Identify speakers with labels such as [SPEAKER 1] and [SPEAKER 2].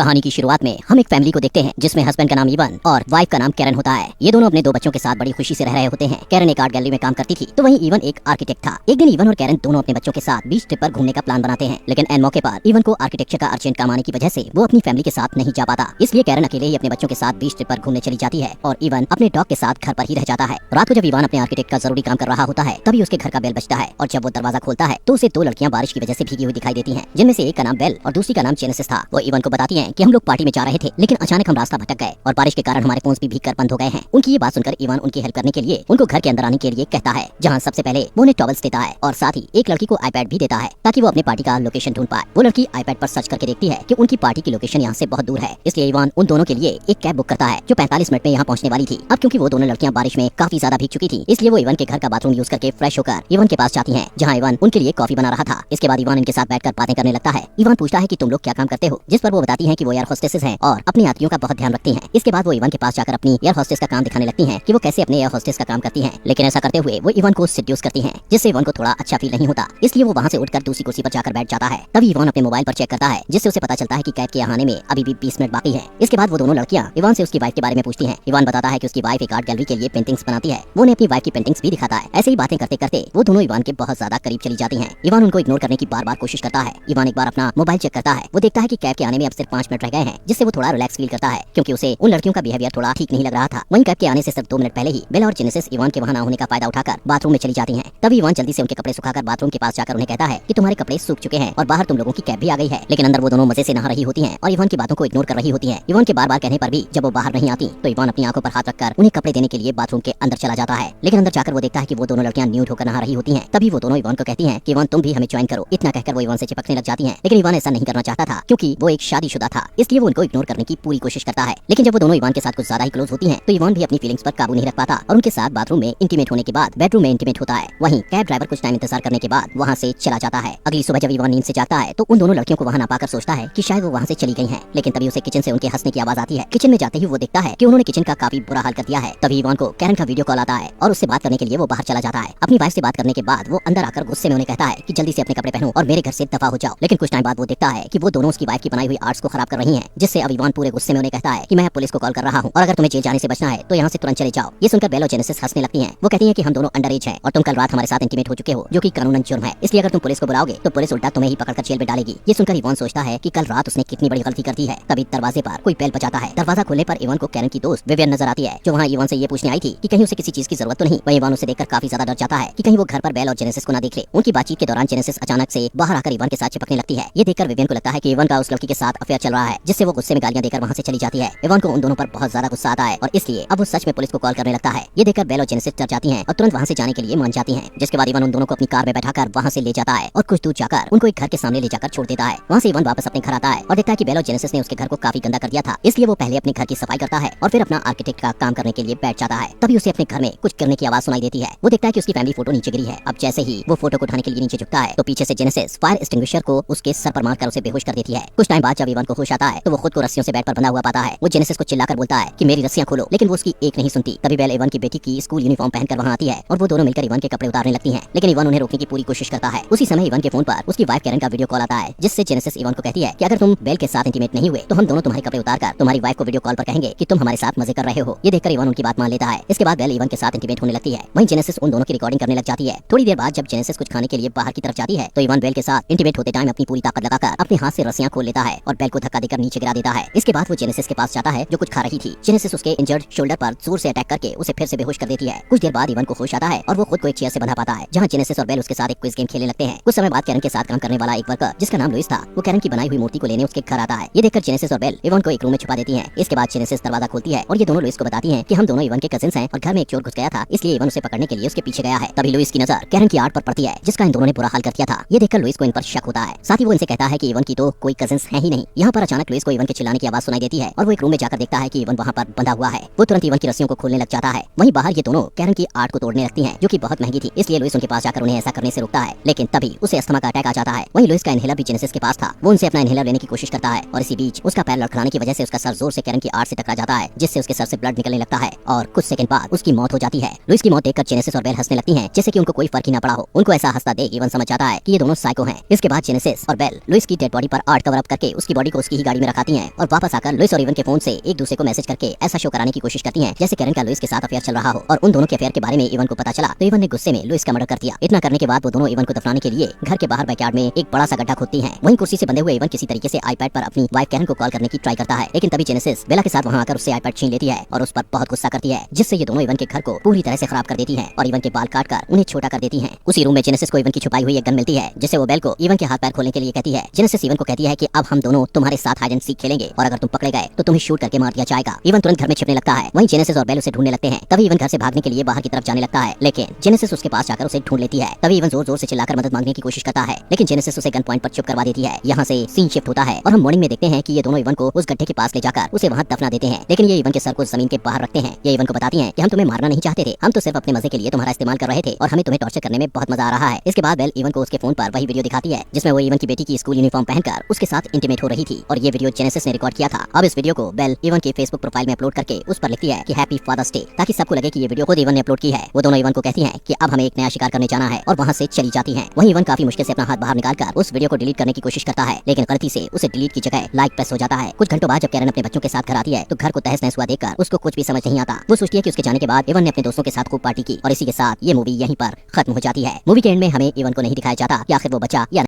[SPEAKER 1] कहानी की शुरुआत में हम एक फैमिली को देखते हैं जिसमें हस्बैंड का नाम इवन और वाइफ का नाम कैरन होता है। ये दोनों अपने दो बच्चों के साथ बड़ी खुशी से रह रहे होते हैं। कैरन एक आर्ट गैलरी में काम करती थी तो वहीं इवन एक आर्किटेक्ट था। एक दिन इवन और कैरन दोनों अपने बच्चों के साथ बीच ट्रिप पर घूमने का प्लान बनाते हैं, लेकिन एन मौके पर इवन को आर्किटेक्चर का अर्जेंट काम आने की वजह से वो अपनी फैमिली के साथ नहीं जा पाता। इसलिए कैरन अकेले ही अपने बच्चों के साथ बीच ट्रिप पर घूमने चली जाती है और इवन अपने डॉग के साथ घर पर ही रह जाता है। रात को जब इवन अपने आर्किटेक्ट का जरूरी काम कर रहा होता है तभी उसके घर का बेल बजता है और जब वो दरवाजा खोलता है तो उसे दो लड़कियां बारिश की वजह से भीगी हुई दिखाई देती हैं, जिनमें से एक का नाम बेल और दूसरी का नाम जेनेसिस था। वो इवन को बताती हैं कि हम लोग पार्टी में जा रहे थे लेकिन अचानक हम रास्ता भटक गए और बारिश के कारण हमारे फोन्स भी भीगकर बंद हो गए हैं। उनकी ये बात सुनकर इवन उनकी हेल्प करने के लिए उनको घर के अंदर आने के लिए कहता है, जहाँ सबसे पहले वो उन्हें टॉवल्स देता है और साथ ही एक लड़की को आईपैड भी देता है ताकि वो अपनी पार्टी का लोकेशन ढूंढ पाए। वो लड़की आईपैड पर सर्च करके देखती है कि उनकी पार्टी की लोकेशन यहाँ से बहुत दूर है, इसलिए इवन उन दोनों के लिए एक कैब बुक करता है जो 45 मिनट में यहाँ पहुँचने वाली थी। अब क्योंकि वो दोनों लड़कियाँ बारिश में काफी ज्यादा भीग चुकी थी, इसलिए वो इवन के घर का बाथरूम यूज करके फ्रेश होकर इवन के पास जाती है, जहाँ इवन उनके लिए कॉफी बना रहा था। इसके बाद इवन इनके साथ बैठकर बातें करने लगता है। इवन पूछता है कि तुम लोग क्या काम करते हो, जिस पर वो बताती है कि वो एयर होस्टेसेस हैं और अपने यात्रियों का बहुत ध्यान रखती हैं। इसके बाद वो इवन के पास जाकर अपनी एयर होस्टेस का काम दिखाने लगती हैं कि वो कैसे अपने एयर होस्टेस का काम करती हैं, लेकिन ऐसा करते हुए वो इवन को सेड्यूस करती हैं, जिससे इवन को थोड़ा अच्छा फील नहीं होता। इसलिए वो वहाँ से उठकर दूसरी कुर्सी पर जाकर बैठ जाता है। तभी इवन अपने मोबाइल पर चेक करता है, जिससे उसे पता चलता है कि कैब के यहाँ आने में अभी भी 20 मिनट बाकी है। इसके बाद वो दोनों लड़कियां इवन से उसकी वाइफ के बारे में पूछती हैं। इवन बताता है कि उसकी वाइफ एक आर्ट गैलरी के लिए पेंटिंग्स बनाती है। वो उन्हें अपनी वाइफ की पेंटिंग्स भी दिखाता है। ऐसे ही बातें करते करते वो दोनों इवन के बहुत ज्यादा करीब चली जाती हैं। इवन उनको इग्नोर करने की बार-बार कोशिश करता है। इवन एक बार अपना मोबाइल चेक करता है। वो देखता है कि कैब के आने में अब सिर्फ 5 मिनट रह गए हैं, जिससे वो थोड़ा रिलैक्स फील करता है क्योंकि उसे उन लड़कियों का बिहेवियर थोड़ा ठीक नहीं लग रहा था। वहीं कैब के आने से सिर्फ 2 मिनट पहले ही बेला और जेनेसिस इवन के वहाँ ना होने का फायदा उठाकर बाथरूम में चली जाती हैं। तभी इवन जल्दी से उनके कपड़े सुखाकर बाथरूम के पास जाकर उन्हें कहता है कि तुम्हारे कपड़े सूख चुके हैं और बाहर तुम लोगों की कैब भी आ गई है। लेकिन अंदर वो दोनों मजे से नहा रही होती हैं और इवन की बातों को इग्नोर कर रही होती हैं। इवन के बार-बार कहने पर भी जब वो बाहर नहीं आती तो इवन अपनी आंखों पर हाथ रखकर उन्हें कपड़े देने के लिए बाथरूम के अंदर चला जाता है। लेकिन अंदर जाकर वो देखता है कि वो दोनों लड़कियां न्यूड होकर नहा रही होती हैं। तभी वो दोनों इवन को कहती हैं कि इवन तुम भी हमें ज्वाइन करो। इतना कहकर वो इवन से चिपकने लग जाती हैं, लेकिन इवन ऐसा नहीं करना चाहता था क्योंकि वो एक शादीशुदा था, इसलिए वो उनको इग्नोर करने की पूरी कोशिश करता है। लेकिन जब वो दोनों इवन के साथ कुछ ज्यादा ही क्लोज होती हैं तो इवन भी अपनी फीलिंग्स पर काबू नहीं रख पाता और उनके साथ बाथरूम में इंटीमेट होने के बाद बेडरूम में इंटीमेट होता है। वहीं कैब ड्राइवर कुछ टाइम इंतजार करने के बाद वहाँ से चला जाता है। अगली सुबह जब इवन नींद से जागता है तो उन दोनों लड़कियों को वहाँ ना पाकर सोचता है कि शायद वो वहाँ से चली गई हैं। लेकिन तभी उसे किचन से उनके हंसने की आवाज आती है। किचन में जाते ही वो देखता है कि उन्होंने किचन का काफी बुरा हाल कर दिया है। तभी इवन को कैरन का वीडियो कॉल आता है और उससे बात करने के लिए वो बाहर चला जाता है। अपनी वाइफ से बात करने के बाद वो अंदर आकर गुस्से में उन्हें कहता है कि जल्दी से अपने कपड़े पहनो और मेरे घर से दफा हो जाओ। लेकिन कुछ टाइम बाद वो देखता है कि वो दोनों उसकी वाइफ की बनाई हुई आर्ट्स को खराब कर रही हैं, जिससे अब इवन पूरे गुस्से में उन्हें कहता है कि मैं पुलिस को कॉल कर रहा हूँ और अगर तुम्हें जेल जाने से बचना है तो यहाँ से तुरंत चले जाओ। ये सुनकर बेल और जेनेसिस हंसने लगती हैं। वो कहती हैं कि हम दोनों अंडर एज हैं और तुम कल रात हमारे साथ इंटीमेट हो चुके हो, जो कि कानूनन जुर्म है, इसलिए अगर तुम पुलिस को बुलाओगे तो पुलिस उल्टा तुम्हें ही पकड़कर जेल में डालेगी। ये सुनकर इवन सोचता है कि कल रात उसने कितनी बड़ी गलती कर दी है। तभी दरवाजे पर कोई बेल बजाता है। दरवाजा खोलने पर इवन को कैरन की दोस्त विवियन नजर आती है, जो वहाँ इवन से ये पूछने आई थी कि कहीं उसे किसी चीज की जरूरत तो नहीं। वहीं इवन उसे देखकर काफी ज्यादा डर जाता है कि कहीं वो घर पर बेल और जेनेसिस को ना देख ले। उनकी बातचीत के दौरान जेनेसिस अचानक से बाहर आकर इवन के साथ चिपकने लगती है। ये देखकर विवियन को लगता है कि इवन का उस लड़की के साथ अफेयर चल रहा है, जिससे वो गुस्से में गालियां देकर वहाँ से चली जाती है। इवन को उन दोनों पर बहुत ज्यादा गुस्सा आता है और इसलिए अब वो सच में पुलिस को कॉल करने लगता है। ये देखकर बेल और जेनेसिस डर जाती हैं और तुरंत वहाँ से जाने के लिए मान जाती हैं। जिसके बाद इवन उन दोनों को अपनी कार में बैठाकर वहाँ से ले जाता है और कुछ दूर जाकर उनको एक घर के सामने ले जाकर छोड़ देता है। वहाँ से इवन वापस अपने घर आता है और देखता है कि बेल और जेनेसिस ने उसके घर को काफी गंदा कर दिया था, इसलिए वो पहले अपने घर की सफाई करता है और फिर अपना आर्किटेक्ट का काम करने के लिए बैठ जाता है। तभी उसे अपने घर में कुछ गिरने की आवाज सुनाई देती है। वो देखता है कि उसकी फैमिली फोटो नीचे गिरी है। अब जैसे ही वो फोटो को उठाने के लिए नीचे झुकता है तो पीछे से जेनेसिस फायर एक्सटिंग्विशर को उसके सर पर मारकर उसे बेहोश कर देती है। कुछ टाइम बाद जब इवन को होश आता है तो वो खुद को रस्सियों से बेड पर बंधा हुआ पाता है। वो जेनेसिस को चिल्लाकर बोलता है कि मेरी रस्सियां खोलो, लेकिन वो उसकी एक नहीं सुनती। तभी बेल इवन की बेटी की स्कूल यूनिफॉर्म पहनकर वहाँ आती है और वो दोनों मिलकर इवन के कपड़े उतारने लगती हैं, लेकिन इवन उन्हें रोकने की पूरी कोशिश करता है। उसी समय इवन के फोन पर उसकी वाइफ कैरन का वीडियो कॉल आता है, जिससे जेनेसिस इवन को कहती है कि अगर तुम बेल के साथ इंटीमेट नहीं हुए तो हम दोनों तुम्हारे कपड़े उतारकर तुम्हारी वाइफ को वीडियो कॉल पर कहेंगे कि तुम हमारे साथ मजे कर रहे हो। ये देखकर इवन उनकी बात मान लेता है। इसके बाद बेल इवन के साथ इंटीमेट होने लगती है। वहीं जेनेसिस उन दोनों की रिकॉर्डिंग करने लग जाती है। थोड़ी देर बाद जब जेनेसिस कुछ खाने के लिए बाहर की तरफ जाती है तो इवन बेल के साथ इंटीमेट होते टाइम अपनी पूरी ताकत लगाकर अपने हाथ से रस्सियां खोल लेता है और बेल को धक्का देकर नीचे गिरा देता है। इसके बाद वो जेनेसिस के पास जाता है जो कुछ खा रही थी। जेनेसिस उसके इंजर्ड शोल्डर पर जोर से अटैक करके उसे फिर से बेहोश कर देती है। कुछ देर बाद इवन को होश आता है और वो खुद को एक चेयर से बंधा पाता है, जहाँ जेनेसिस और बेल उसके साथ एक क्विज गेम खेलने लगते हैं। कुछ समय बाद कैरन के साथ काम करने वाला एक वर्कर जिसका नाम लुइस था, वो कैरन की बनाई हुई मूर्ति को लेने उसके घर आता है। ये देखकर जेनेसिस और बेल इवन को एक रूम में छुपा देती हैं। इसके बाद जेनेसिस दरवाजा खोलती है और ये दोनों लुइस को बताती हैं कि हम दोनों इवन के कजिन्स हैं और घर में एक चोर घुस गया था, इसलिए इवन उसे पकड़ने के लिए उसके पीछे गया है। तभी लुइस की नजर कैरन की आर्ट पर पड़ती है, जिसका इन दोनों ने बुरा हाल कर दिया था। ये देखकर लुइस को इन पर शक होता है। साथ ही वो इनसे कहता है कि इवन की तो कोई कजिन्स है ही नहीं। यहाँ पर अचानक लुइस को इवन के चिल्लाने की आवाज सुनाई देती है और वो एक रूम में जाकर देखता है कि इवन वहाँ पर बंधा हुआ है। वो तुरंत इवन की रस्सियों को खोलने लग जाता है। वहीं बाहर ये दोनों कैरन की आर्ट को तोड़ने लगती हैं, जो कि बहुत महंगी थी, इसलिए लुइस उनके पास जाकर उन्हें ऐसा करने से रोकता है। लेकिन तभी उसे अस्थमा का अटैक आ जाता है। वहीं लुइस का इनहेलर भी जेनेसिस के पास था। वो उनसे अपना इनहेलर लेने की कोशिश करता है और इसी बीच उसका पैर लड़खड़ाने की वजह से उसका सर जोर से कैरन की आर्ट से टकरा जाता है, जिससे उसके सर से ब्लड निकलने लगता है और कुछ सेकंड बाद उसकी मौत हो जाती है। लुइस की मौत देखकर जेनेसिस और बेल हंसने लगती हैं, जैसे कि उनको कोई फर्क ही ना पड़ा हो। उनको ऐसा हंसता देख इवन समझ जाता है कि ये दोनों साइको हैं। इसके बाद जेनेसिस और बेल लुइस की डेड बॉडी पर आर्ट कवर अप करके उसकी बॉडी को की ही गाड़ी में रखाती हैं और वापस आकर लुइस और इवन के फोन से एक दूसरे को मैसेज करके ऐसा शो कराने की कोशिश करती हैं जैसे कैरन का लुइस के साथ अफेयर चल रहा हो। और उन दोनों के अफेयर के बारे में इवन को पता चला तो इवन ने गुस्से में लुइस का मर्डर कर दिया। इतना करने के बाद वो दोनों इवन को दफनाने के लिए घर के बाहर बैकयार्ड में एक बड़ा सा गड्ढा खोदती हैं। वहीं कुर्सी से बंधे हुए इवन किसी तरीके से आईपैड पर अपनी वाइफ कैरन को कॉल करने की ट्राई करता है, लेकिन तभी जेनेसिस बेला के साथ वहां आकर उससे आईपैड छीन लेती है और उस पर बहुत गुस्सा करती है, जिससे ये दोनों इवन के घर को पूरी तरह से खराब कर देती है और इवन के बाल काट कर उन्हें छोटा कर देती है। उसी रूम में जेनेसिस को इवन की छुपाई हुई एक गन मिलती है, जिससे वो बेल को इवन के हाथ पैर खोलने के लिए कहती है। जेनेसिस इवन को कहती है कि अब हम दोनों तुम्हारे साथ हाइड एंड सीक खेलेंगे और अगर तुम पकड़े गए तो तुम्हें शूट करके मार दिया जाएगा। इवन तुरंत घर में छिपने लगता है। वहीं जेनेसिस और बेल उसे ढूंढने लगते हैं। तभी इवन घर से भागने के लिए बाहर की तरफ जाने लगता है, लेकिन जेनेसिस उसके पास जाकर उसे ढूंढ लेती है। तभी इवन जोर जोर से चिल्लाकर मदद मांगने की कोशिश करता है, लेकिन जेनेसिस उसे गन पॉइंट पर चुप करवा देती है। यहाँ से सीन शिफ्ट होता है और हम मॉर्निंग में देखते हैं कि ये दोनों इवन को उस गड्ढे के पास ले जाकर उसे वहाँ दफना देते हैं, लेकिन ये इवन के सर को जमीन के बाहर रखते हैं। ये इवन को बताती हैं कि हम तुम्हें मारना नहीं चाहते थे, हम तो सिर्फ अपने मजे के लिए तुम्हारा इस्तेमाल कर रहे थे और हमें तुम्हें टॉर्चर करने में बहुत मजा आ रहा है। इसके बाद बेल इवन को उसके फोन पर वही वीडियो दिखाती है जिसमें वो इवन की बेटी की स्कूल यूनिफॉर्म पहनकर उसके साथ इंटीमेट हो रही थी और ये वीडियो जेनेसिस ने रिकॉर्ड किया था। अब इस वीडियो को बेल इवन के फेसबुक प्रोफाइल में अपलोड करके उस पर लिखती है कि हैप्पी फादर्स डे, ताकि सबको लगे कि ये वीडियो खुद इवन ने अपलोड की है। वो दोनों इवन को कहती हैं कि अब हमें एक नया शिकार करने जाना है और वहाँ से चली जाती हैं। वहीं इवन काफी मुश्किल से अपना हाथ बाहर निकालकर उस वीडियो को डिलीट करने की कोशिश करता है, लेकिन गलती से उसे डिलीट की जगह लाइक प्रेस हो जाता है। कुछ घंटों बाद जब कैरन अपने बच्चों के साथ घर आती है तो घर को तहस नहस हुआ देखकर उसको कुछ भी समझ नहीं आता। वो सोचती है कि उसके जाने के बाद इवन ने अपने दोस्तों के साथ खूब पार्टी की और इसी के साथ ये मूवी यहीं पर खत्म हो जाती है। मूवी के एंड में हमें इवन को नहीं दिखाया जाता कि आखिर वो बचा या